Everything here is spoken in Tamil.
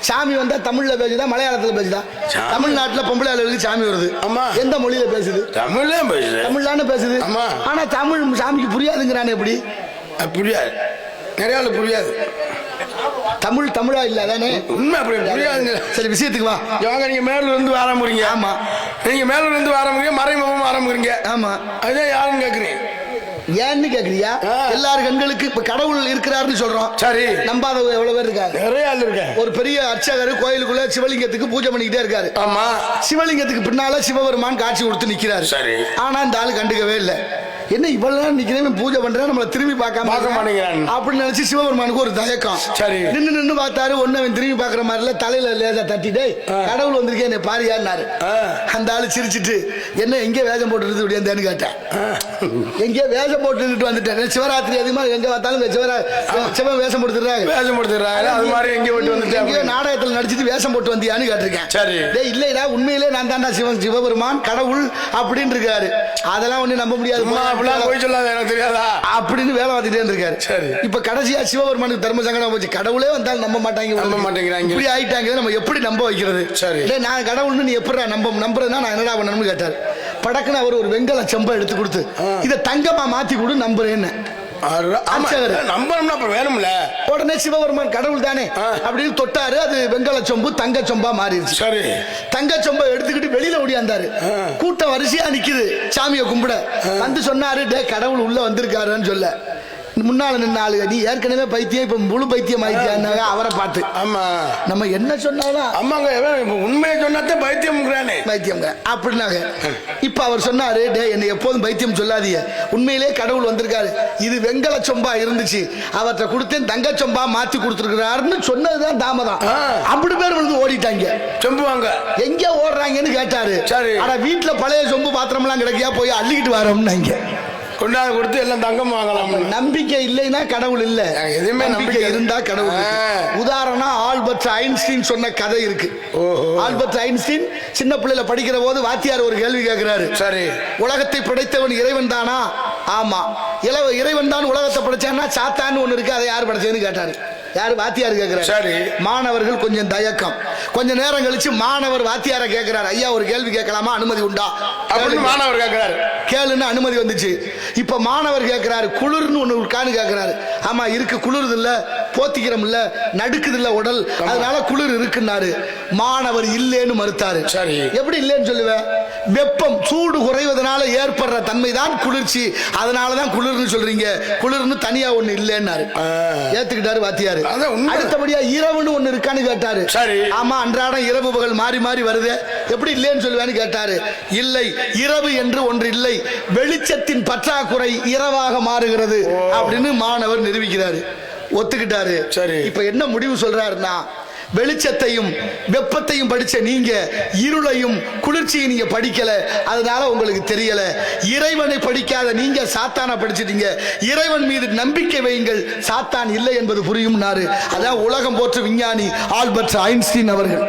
சாமி வந்தா தமிழ்ல பேசுதா மலையாளத்துல பேசுதா? தமிழ்நாட்டுல பொம்பளை ஆளுகளுக்கு சாமி வருது. ஆமா. எந்த மொழியில பேசுது? தமிழ்ல பேசுது. தமிழ்லான்னு பேசுது. ஆமா. ஆனா தமிழ் சாமிக்கு புரியாதுங்கிறானே எப்படி? புரியாது, நிறைய ஆளு புரியாது. தமிழ் தமிழா இல்ல தானே? உண்மை அப்படி புரியாதுங்க. சரி விஷயத்துக்கு வா. வாங்க, நீங்க மேல இருந்து ஆரம்பிக்கிறீங்க. ஆமா, நீங்க மேல இருந்து ஆரம்பிக்கிறீங்க, மறைமுகமா ஆரம்பிக்கிறீங்க. ஆமா, அதுதான் யாருன்னு கேக்குறீங்க. ஏன்னு கேக்குறியா? எல்லார் கண்களுக்கு இப்ப கடவுள் இருக்கிறாருன்னு சொல்றோம். சரி, நம்பாதவங்க எவ்வளவு பேர் இருக்காங்க? நிறைய ஆள் இருக்காங்க. ஒரு பெரிய அர்ச்சகர் கோயிலுக்குள்ள சிவலிங்கத்துக்கு பூஜை பண்ணிக்கிட்டே இருக்காரு. ஆமா. சிவலிங்கத்துக்கு பின்னால சிவபெருமான் காட்சி கொடுத்து நிக்கிறாரு. சரி. ஆனா இந்த ஆளு கண்டுக்கவே இல்லை. என்ன இவ்வளவு நேரம் நிக்கிறேன், பூஜை பண்றேன், நம்மள திரும்பி பார்க்க மாட்டேங்கிறான் அப்படின்னு நினைச்சு சிவபெருமானுக்கு ஒரு தயக்கம். சரி. நின்னு பார்த்தாரு, ஒண்ணு அவன் திரும்பி பாக்குற மாதிரி இல்ல, தலையில லேசா தட்டிட்டு கடவுள் வந்திருக்கேன் என்ன பாரியாரு. அந்த ஆளு சிரிச்சிட்டு என்ன எங்க வேஷம் போட்டு இப்படியான்னு கேட்டேன். எங்க வேஷம் போட்டு வந்துட்டேன். சிவராத்திரி அதிகமா எங்க பார்த்தாலும் சிவன் வேஷம் போட்டுறாங்க. வேஷம் போட்டுறாங்க. அது மாதிரி எங்க போட்டு வந்துட்டேன், நாடகத்தில் நடிச்சிட்டு வேஷம் போட்டு வந்தியான்னு கேட்டிருக்கேன். சரி. இல்லைடா, உண்மையிலே நான் தாண்டா சிவபெருமான் கடவுள் அப்படின்னு இருக்காரு. அதெல்லாம் ஒண்ணு நம்ப முடியாது அப்படின்னு வேலை பார்த்துட்டே இருக்காரு. சரி. இப்ப கடைசியா சிவபெருமானுக்கு தர்ம சங்கடம் போச்சு. கடவுளே வந்தாலும் நம்ப மாட்டாங்க, இப்படி ஆயிட்டாங்க, நம்ம எப்படி நம்ப வைக்கிறது? சரி. நான் கடவுள்னு நீ எப்படி நம்புறதுன்னா நான் என்னடா பண்ணணும்னு கேட்டாரு. படக்குன்னு அவர் ஒரு வெங்கல செம்பை எடுத்து கொடுத்து இதை தங்கமா மாத்தி கொடு நம்புறேன்னு. உடனே சிவபெருமான் கடவுள் தானே அப்படின்னு தொட்டாரு. அது வெங்கல சொம்பு தங்க சொம்பா மாறிடுச்சு. சரி. தங்க சொம்பை எடுத்துக்கிட்டு வெளியில ஓடியாந்தாரு. கூட்டம் வரிசையா நிக்குது சாமியை கும்பிட. வந்து சொன்னாரு, டே கடவுள் உள்ள வந்திருக்காருன்னு சொல்ல. முன்னால நின்ன ஆளுங்க, நீ ஏற்கனவே பைத்தியம், இப்ப முழு பைத்தியம் ஆயிட்டாங்க அவரை பார்த்து. ஆமா, நம்ம என்ன சொன்னாலும் ஆமாங்க, உண்மையை சொன்னாத்தே பைத்தியம் பைத்தியம் அப்படின்னாங்க. இப்ப அவர் சொன்னாரு, டே என்னை எப்போதும் பைத்தியம் சொல்லாதீங்க, உண்மையிலே கடவுள் வந்திருக்காரு, இது வெங்கல சொம்பா இருந்துச்சு, அவர்கிட்ட கொடுத்தேன் தங்க சொம்பா மாத்தி கொடுத்துருக்கிறாருன்னு சொன்னதுதான் தாமதம். அப்படி பேர் வந்து ஓடிட்டாங்க. சொம்புவாங்க எங்க ஓடுறாங்கன்னு கேட்டாரு. சரி. ஆனா வீட்டுல பழைய சொம்பு பாத்திரம் எல்லாம் கிடைக்கியா, போய் அள்ளிக்கிட்டு வரோம்னாங்க. கொண்டாந்து கொடுத்து எல்லாம் தங்கம் வாங்கலாம். நம்பிக்கை இல்லைன்னா கடவுள் இல்ல, எதுவுமே நம்பிக்கை இருந்தா கடவுள். உதாரணம் ஆல்பர்ட் ஐன்ஸ்டீன் சொன்ன கதை இருக்கு. ஆல்பர்ட் ஐன்ஸ்டீன் சின்ன பிள்ளைல படிக்கிற போது வாத்தியார் ஒரு கேள்வி கேட்கிறாரு. சரி. உலகத்தை படைத்தவன் இறைவன் தானா? ஆமா. இறைவன் தான் உலகத்தை படைச்சான்னா சாத்தான்னு ஒண்ணு இருக்கு, அதை யார் படைச்சதுன்னு கேட்டாரு. யாரு? வாத்தியார் கேட்கிறாரு. சரி. மாணவர்கள் கொஞ்சம் தயக்கம். கொஞ்ச நேரம் கழிச்சு மாணவர் வாத்தியார கேட்கிறாரு, ஐயா ஒரு கேள்வி கேட்கலாமா, அனுமதி உண்டா அப்படின்னு மாணவர் கேட்கிறாரு. கேளுன்னு அனுமதி வந்துச்சு. இப்ப மாணவர் கேட்கிறாரு, குளிர்னு ஒண்ணு இருக்கான்னு கேட்கிறாரு. ஆமா இருக்கு, குளிர்து இல்ல, போத்திக்கிறோம் இல்ல, நடுக்குது இல்ல உடல், அதனால குளிர் இருக்குன்னாரு. மாணவர் இல்லேன்னு மறுத்தாரு. சரி. எப்படி இல்லேன்னு சொல்லுவேன்? வெப்பம் சூடு குறைவதனால ஏற்படுற தன்மை தான் குளிர்ச்சி, அதனாலதான் குளிர்னு சொல்றீங்க, குளிர்னு தனியா ஒண்ணு இல்லேன்னாரு. ஏத்துக்கிட்டாரு வாத்தியாரு. அடுத்தபடியா இரவுன்னு ஒண்ணு இருக்கான்னு கேட்டாரு. சரி. ஆமா அன்றாடம் இரவு பகல் மாறி மாறி வருது, எப்படி இல்லேன்னு சொல்லுவேன்னு கேட்டாரு. இல்லை, இரவு என்று ஒன்று இல்லை, வெளிச்சத்தின் பற்றாக்குறை இரவாக மாறுகிறது அப்படின்னு மாணவர் நிரூபிக்கிறாரு. ஒத்துக்கிட்டாரு. சரி. இப்ப என்ன முடிவு சொல்றாருன்னா, வெளிச்சத்தையும் வெப்பத்தையும் படிச்ச நீங்க இருளையும் குளிர்ச்சியை நீங்க படிக்கல, அதனால உங்களுக்கு தெரியல. இறைவனை படிக்காத நீங்க சாத்தான படிச்சிட்டீங்க, இறைவன் மீது நம்பிக்கை வையுங்கள், சாத்தான் இல்லை என்பது புரியும். அதான் உலகம் போற்ற விஞ்ஞானி ஆல்பர்ட் ஐன்ஸ்டீன் அவர்கள்.